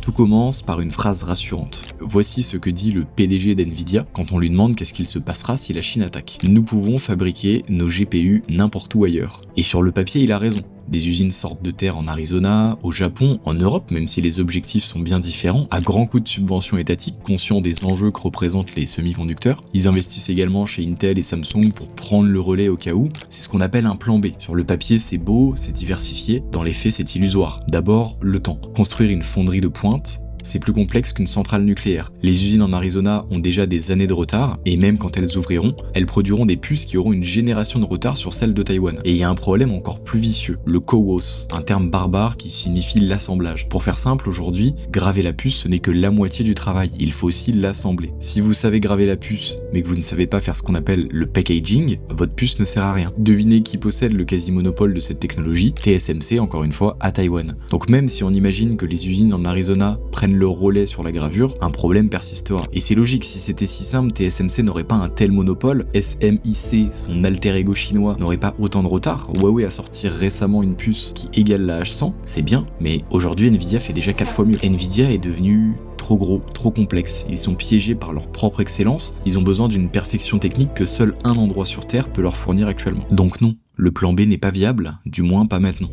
Tout commence par une phrase rassurante. Voici ce que dit le PDG d'NVIDIA quand on lui demande qu'est-ce qu'il se passera si la Chine attaque. Nous pouvons fabriquer nos GPU n'importe où ailleurs. Et sur le papier, il a raison. Des usines sortent de terre en Arizona, au Japon, en Europe, même si les objectifs sont bien différents, à grands coups de subventions étatiques, conscients des enjeux que représentent les semi-conducteurs. Ils investissent également chez Intel et Samsung pour prendre le relais au cas où. C'est ce qu'on appelle un plan B. Sur le papier, c'est beau, c'est diversifié. Dans les faits, c'est illusoire. D'abord, le temps. Construire une fonderie de pointe, c'est plus complexe qu'une centrale nucléaire. Les usines en Arizona ont déjà des années de retard, et même quand elles ouvriront, elles produiront des puces qui auront une génération de retard sur celles de Taïwan. Et il y a un problème encore plus vicieux, le CoWoS, un terme barbare qui signifie l'assemblage. Pour faire simple, aujourd'hui, graver la puce, ce n'est que la moitié du travail, il faut aussi l'assembler. Si vous savez graver la puce, mais que vous ne savez pas faire ce qu'on appelle le packaging, votre puce ne sert à rien. Devinez qui possède le quasi-monopole de cette technologie, TSMC encore une fois, à Taïwan. Donc même si on imagine que les usines en Arizona prennent le relais sur la gravure, un problème persistera. Et c'est logique, si c'était si simple, TSMC n'aurait pas un tel monopole, SMIC, son alter ego chinois, n'aurait pas autant de retard. Huawei a sorti récemment une puce qui égale la H100, c'est bien, mais aujourd'hui Nvidia fait déjà 4 fois mieux. Nvidia est devenu trop gros, trop complexe. Ils sont piégés par leur propre excellence, ils ont besoin d'une perfection technique que seul un endroit sur Terre peut leur fournir actuellement. Donc non, le plan B n'est pas viable, du moins pas maintenant.